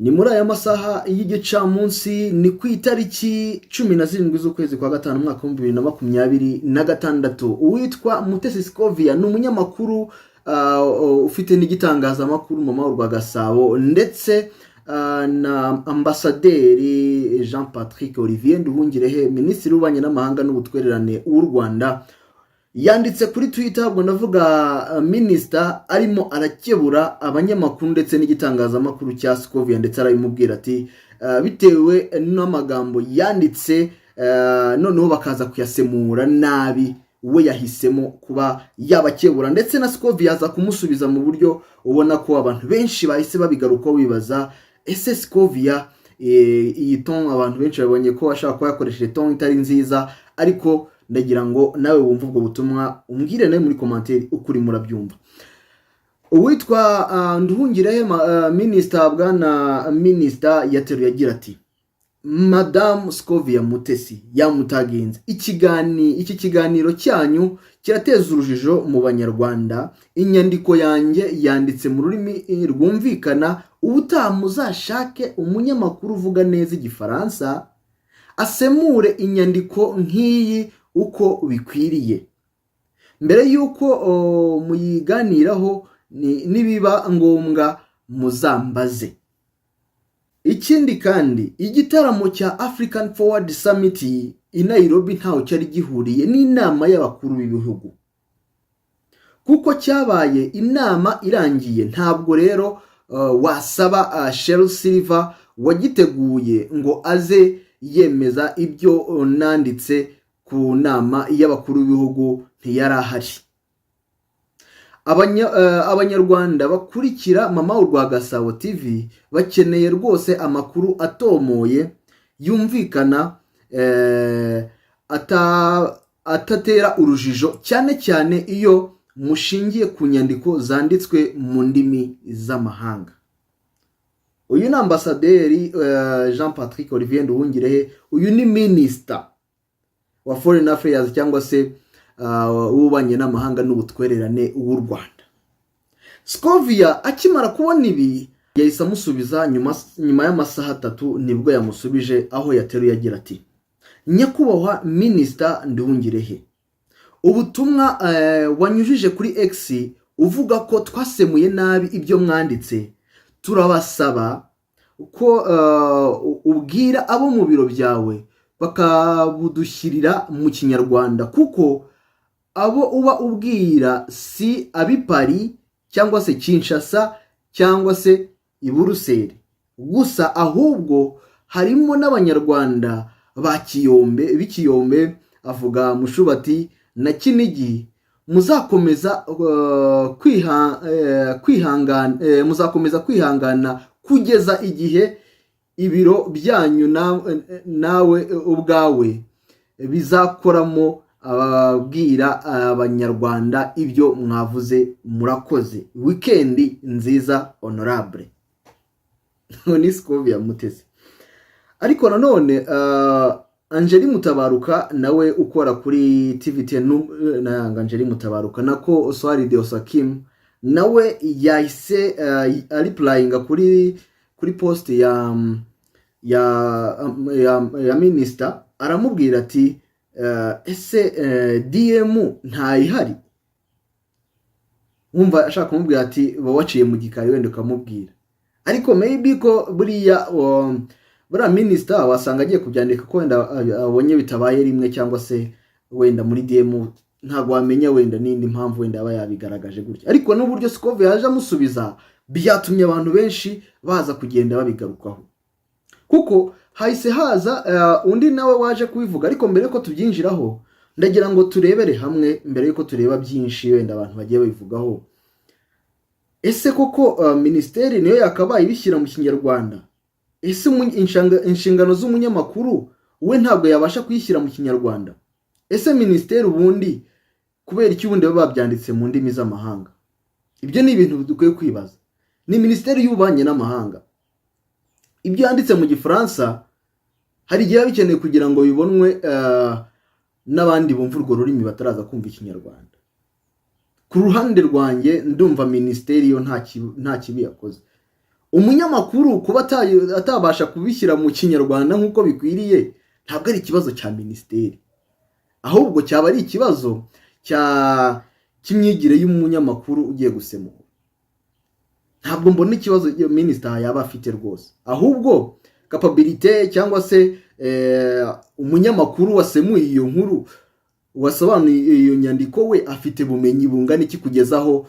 Ni muri aya masaha y'igicamunsi ni ku itariki 17 z'ukwezi kwa gatanu mwaka wa 2026. Uwitwa Mutesi Scovia ni umunyamakuru ufite n'igitangazamakuru mu mahoro Gasabo, ndetse na ambasaderi Jean Patrick Olivier Nduhungirehe, minisitiri w'ububanyi n'amahanga n'ubutwererane w'u Rwanda, yanditse kuri Twitter ubwo ndavuga minister arimo arakebura abanyamakuru ndetse n'igitangazamakuru cya Scovia, ndetse arabimubwira ati bitewe n'amagambo yanditse noneho bakaza kuyasemura nabi, we yahisemo kuba yabakebura, ndetse na Scovia aza kumusubiza mu buryo ubona ko abantu benshi bahise babigaruka bibaza ese Scovia iyi ton abantu benshi babonye ko ashaka ko yakoresheje ton itari nziza, ariko ndagira ngo nawe wumva ubwo butumwa umbwire nawe muri commentaire ukuri murabyumva. Uwitwa Nduhungirehe minister yateruye agira ati Madame Scovia Mutesi yamutagenze iki kiganiro cyanyu kirateza urujijo mu banyarwanda, inyandiko yanjye yanditse mu rurimi rwumvikana, ubutamuzashake umunyamakuru uvuga neza igifaransa asemure inyandiko nk'iyi uko bikwiriye, mbere yuko muyiganiraho nibiba ngombwa muzambaze. Ikindi kandi igitaramo cya African Forward Summit i Nairobi ntaho cyari gihuriye n'inama y'abakuru b'ibihugu, kuko cyabaye inama irangiye. Ntabwo rero wasaba Sheryl Silver wagiteguye ngo aze yemeza ibyo nanditse ku nama y'abakuru b'ibihugu, ntiyari ahari. Abanyarwanda bakurikira Mama w'u Gasabo TV bakeneye rwose amakuru atomoye yumvikana, atatera urujijo, cyane cyane iyo mushingiye ku nyandiko zanditswe mu ndimi z'amahanga. Uyu ni ambasaderi Jean Patrick Olivier Nduhungirehe, uyu ni minister wa Foreign Affairs cyangwa se w'ububanyi n'amahanga n'ubutwererane w'u Rwanda. Scovia akimara kubona ibi yahise amusubiza nyuma y'amasaha 3 nibwo yamusubije, aho yateruye agira ati nyakubahwa minister Nduhungirehe, ubutumwa wanyujije kuri X uvuga ko twasemuye nabi ibyo mwanditse, turabasaba ko ubwira abo mu biro byawe bakabudushyirira mu Kinyarwanda, kuko abo uba ubwira si abipari cyangwa se Kinshasa cyangwa se i Buruseli gusa, ahubwo harimo n'abanyarwanda b'Ikiyombe, avuga Mushubati na Kinigi. Muzakomeza kwihangana kugeza igihe ibiro byanyu nawe ubwawe bizakoramo ababwira abanyarwanda ibyo mwavuze. Murakoze, weekend nziza honorable. Ni Scovia Mutesi. Ariko nanone Angeli Mutabaruka nawe ukora kuri TVTN na Angeli Mutabaruka nako Swari de Osakim nawe yahise replying kuri post ya minister, aramubwira ati ese DM ntayihari. Wumva ashaka kumubwira ati bawaciye mu gikari wenda ukamubwira, ariko maybe ko buriya minister wasanga agiye kubyandika ko wenda abonye bitabaye rimwe, cyangwa se wenda muri DM ntago wamenya wenda n'indi mpamvu wenda aba yabigaragaje gutya. Ariko n'uburyo Scovia yaje amusubiza byatumye abantu benshi baza kugenda babigarukaho, kuko hahise haza undi nawe waje kubivuga. Ariko mbere ko tubyinjiraho ndagira ngo turebere hamwe, mbere yuko tureba byinshi wenda abantu bagiye babivugaho, ese koko ministeri niyo yakabaye ibishyira mu Kinyarwanda? Ese inshingano z'umunyamakuru we ntabwo yabasha kuyishyira mu Kinyarwanda? Ese ministeri ubundi kubera iki ubundi baba babyanditse mu ndimi z'amahanga? Ibyo ni ibintu dukwiye kwibaza. Ni ministeri y'ububanyi n'amahanga, ibyo yanditse mu Gifaransa hari igihe bikeneye kugira ngo bibonwe n'abandi bumva urwo rurimi bataraza kumva Ikinyarwanda. Ku ruhande rwanjye ndumva ministeri yo nta kibi yakoze. umunyamakuru kuba atabasha kubishyira mu kinyarwanda nk'uko bikwiriye ntabwo ari ikibazo cya minisiteri, ahubwo cyaba ari ikibazo cy'imyigire y'umunyamakuru ugiye gusemura. Ntabwo mbona ikibazo minisita yaba afite rwose, ahubwo capability cyangwa se umunyamakuru wasemuye iyo nkuru, wasobanuye iyo nyandiko, we afite bumenyi bungana iki kugezaho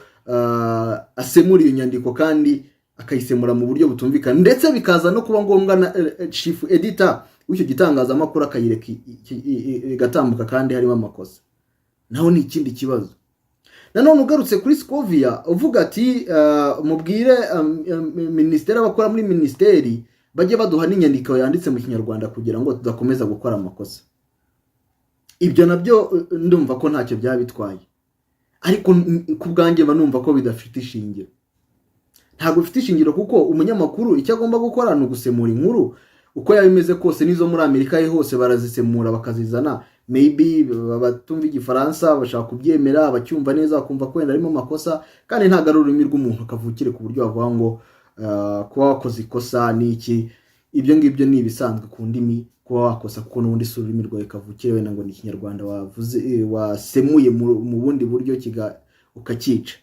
asemura iyo nyandiko kandi akayisemura mu buryo butumvikana, ndetse bikaza no kuba ngombwa na chief editor w'icyo gitangazamakuru akayireka igatambuka kandi harimo amakosa, naho ni ikindi kibazo. Nanone ugarutse kuri Scovia uvuga ati mubwire ministeri, abakora muri ministeri bajye baduha n'inyandiko yanditse mu kinyarwanda kugira ngo tudakomeza gukora amakosa. Ibyo nabyo ndumva ko ntacyo byabitwaye, ariko ku bwanjye numva ko bidafite ishingiro. Ntabwo bifite ishingiro kuko umunyamakuru icyo agomba gukora ni ugusemura inkuru uko yabimeze kose. Nizo muri Amerika hose barazisemura bakazizana, maybe batumva igifaransa bashaka kubyemera, bacyumva neza bakumva ko wenda harimo amakosa, kandi ntabwo ari ururimi rw'umuntu kavukire ku buryo bavuga ngo kuba wakoze ikosa ni iki. Ibyo ngibyo ni ibisanzwe ku ndimi kuba wakosa, kuko n'ubundi si ururimi rwawe kavukire, wenda ngo ni ikinyarwanda wavuze wasemuye mu bundi buryo ukakica.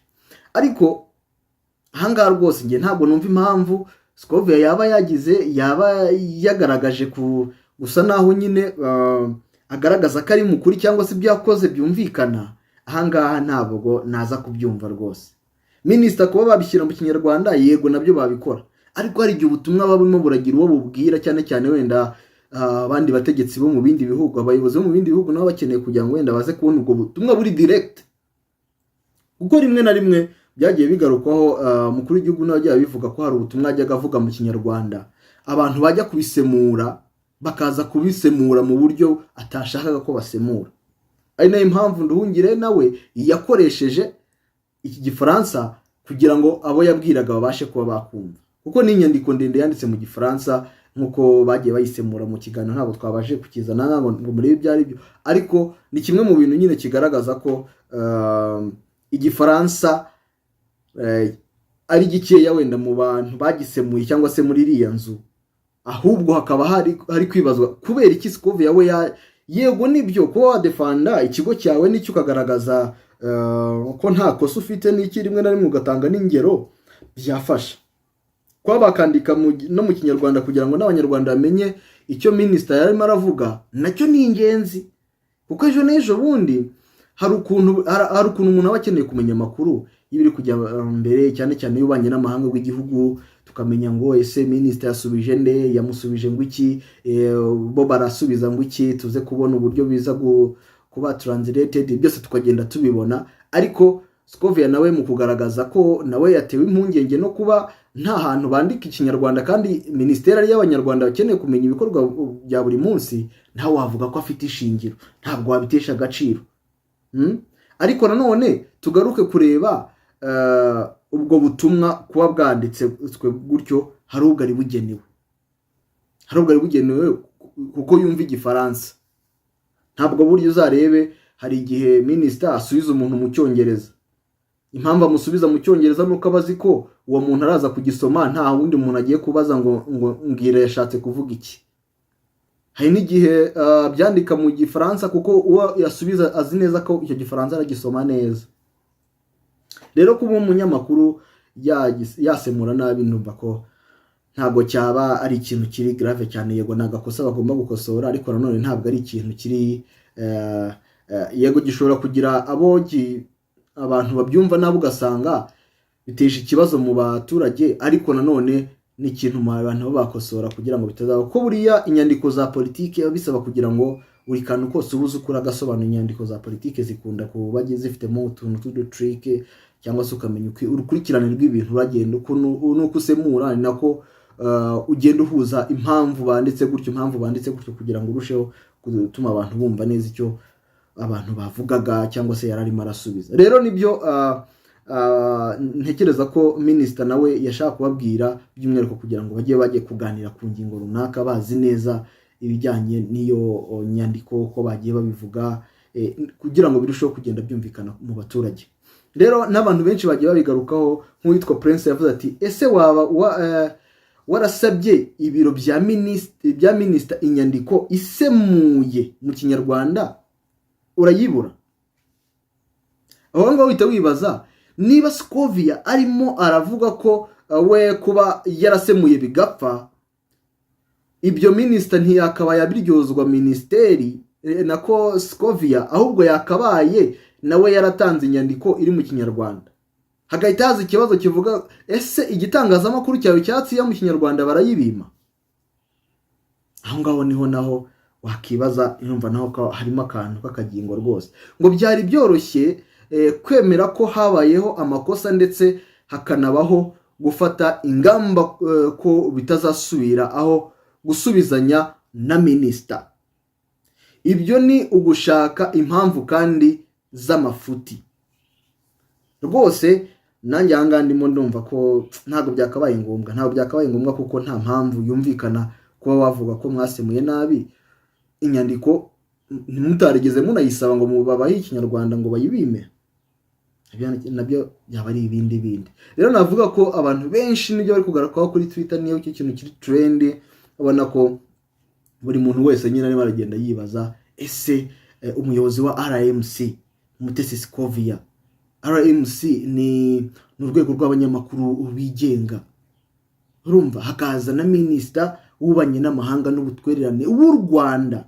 Ariko ahangaha rwose njye ntabwo numva impamvu Scovia yaba yagaragaje gusa naho nyine agaragaza ko ari mukuri cyangwa se ibyo yakoze byumvikana. Ahangaha ntabwo naza kubyumva rwose. Minisita kuba babishyira mu kinyarwanda yego nabyo babikora, ariko hari igihe ubutumwa babimo buragira uwo bubwira, cyane cyane wenda abandi bategetsi bo mu bindi bihugu, abayobozi bo mu bindi bihugu nabo bakeneye kugira ngo wenda baze kubona ubwo butumwa buri direct, kuko rimwe na rimwe byagiye bigarukwaho mukuru w'igihugu nawe yagiye bivuga ko hari ubutumwa ajyaga avuga mu kinyarwanda, abantu bajya kubisemura bakaza kubisemura mu buryo atashakaga ko basemura. Ari nayo impamvu Nduhungire nawe yakoresheje iki gifaransa kugira ngo abo yabwiraga babashe kuba bakumva, kuko ni inyandiko ndende yanditse mu gifaransa nkuko bagiye bayisemura mu kiganiro. Ntabwo twabaje kukizana ngo murebe ibyo ari byo, ariko ni kimwe mu bintu nyine kigaragaza ko igifaransa ari gikeya wenda mu bantu bagisemuye cyangwa se muri iriya nzu, ahubwo hakaba hari kwibazwa kubera iki Scovia we yego nibyo kuba wadefanda ikigo cyawe n'icyo ukagaragaza ko nta kosa ufite, n'iki rimwe na rimwe ugatanga n'ingero byafasha kuba bakandika no mu kinyarwanda kugira ngo n'abanyarwanda bamenye icyo minisita yarimo aravuga, nacyo ni ingenzi. Kuko ejo n'ejo bundi hari ukuntu umuntu aba akeneye kumenya amakuru y'ibiri kujya mbere, cyane cyane y'ububanyi n'amahanga w'igihugu, tukamenya ngo ese minisita yasubije nde, yamusubije ngo iki, bo barasubiza ngo iki, tuze kubona uburyo biza kuba translated, byose tukagenda tubibona. Ariko Scovia nawe mu kugaragaza ko nawe yatewe impungenge no kuba nta hantu bandika ikinyarwanda kandi ministeri ari y'abanyarwanda bakeneye kumenya ibikorwa bya buri munsi, ntawe wavuga ko afite ishingiro, ntabwo wabitesha agaciro. Ariko nanone tugaruke kureba ubwo butumwa kuba bwanditse gutyo, hari ubwo ari bugenewe kuko yumva igifaransa. Ntabwo buryo uzarebe hari igihe minisita asubiza umuntu mu cyongereza, impamvu amusubiza mu cyongereza nuko abazi ko uwo muntu araza kugisoma, nta wundi muntu agiye kubaza ngo mbwira yashatse kuvuga iki. Hari n'igihe byandika mu gifaransa kuko uwo yasubiza azi neza ko icyo gifaransa aragisoma neza. Rero kuba umunyamakuru yasemura nabi, numva ko ntabwo cyaba ari ikintu kiri grave cyane. Yego nagakosa bagomba gukosora, ariko nanone ntabwo ari ikintu kiri yego gishobora kugira abantu babyumva nabo ugasanga biteje ikibazo mu baturage, ariko nanone ni ikintu mu abantu bakosora kugira ngo bitazaba ko buriya inyandiko za politike bisaba kugira ngo buri kantu kose ubuze ukura agasobanura. Inyandiko za politike zikunda kuba zifitemo utuntu tw'udutrike, cyangwa se ukamenya urukurikirane rw'ibintu uragenda nuko usemura, ni nako ugenda uhuza impamvu banditse gutyo kugira ngo urusheho gutuma abantu bumva neza icyo abantu bavugaga cyangwa se yararimo arasubiza. Rero nibyo ntekereza ko minisita nawe yashaka kubabwira by'umwihariko kugira ngo bajye kuganira ku ngingo runaka bazi neza ibijyanye n'iyo nyandiko ko bagiye babivuga, kugira ngo birusheho kugenda byumvikana mu baturage. rero n'abantu benshi bagiye babigarukaho, nk'uwitwa Prince yavuze ati ese waba warasabye ibiro bya minisita inyandiko isemuye mu kinyarwanda urayibura? aho ngaho uhita wibaza niba Scovia arimo aravuga ko we kuba yarasemuye bigapfa, ibyo minisita ntiyakabaye abiryozwa ministeri nako Scovia, ahubwo yakabaye nawe yaratanze inyandiko iri mu kinyarwanda. Hagahita haza ikibazo kivuga ese igitangazamakuru cyawe cyatsiye mu kinyarwanda barayibima? Aho ngaho niho naho wakibaza, yumva naho harimo akantu k'akagingo rwose. Ngo byari byoroshye kwemera ko habayeho amakosa ndetse hakanabaho gufata ingamba ko bitazasubira aho gusubizanya na minisita. Ibyo ni ugushaka impamvu kandi z'amafuti. Rwose nanjye aha ndimo ndumva ko ntabwo byakabaye ngombwa, kuko nta mpamvu yumvikana kuba wavuga ko mwasemuye nabi inyandiko mutarigeze munayisaba ngo mubabahe ikinyarwanda ngo bayibime. Nabyo yaba ari ibindi. Rero navuga ko abantu benshi nibyo bari kugarukaho kuri Twitter, niyo icyo kintu kiri trend, abona ko buri muntu wese nyine arimo aragenda yibaza ese umuyobozi wa RMC Mutesi Scovia, RMC ni urwego rw'abanyamakuru bigenga, urumva hakaza na minisita w'ububanyi n'amahanga n'ubutwererane w'u Rwanda,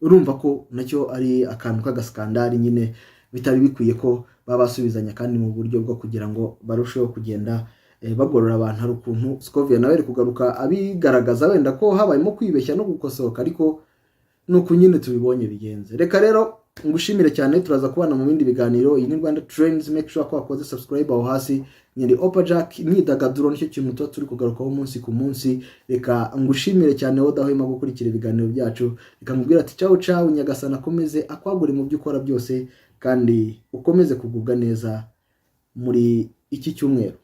urumva ko nacyo ari akantu k'agaskandari nyine bitari bikwiye ko babasubizanya, kandi mu buryo bwo kugira ngo barusheho kugenda bagorora abantu. Hari ukuntu Scovia nawe ari kugaruka abigaragaza wenda ko habayemo kwibeshya no gukosoka, ariko nuko nyine tubibonye bigenze. Reka rero ngushimire cyane, turaza kubana mu bindi biganiro. Iyi ni Rwanda Trends, make sure ko wakoze subscribe aho hasi. Nyiri Opa Jack, imyidagaduro nicyo kintu tuba turi kugarukaho umunsi ku munsi. Reka ngushimire cyane wowe udahwema gukurikira ibiganiro byacu. Reka nkubwira ati ciao ciao, Nyagasana akomeze akwagure mu byo ukora byose, kandi ukomeze kugubwa neza muri iki cyumweru.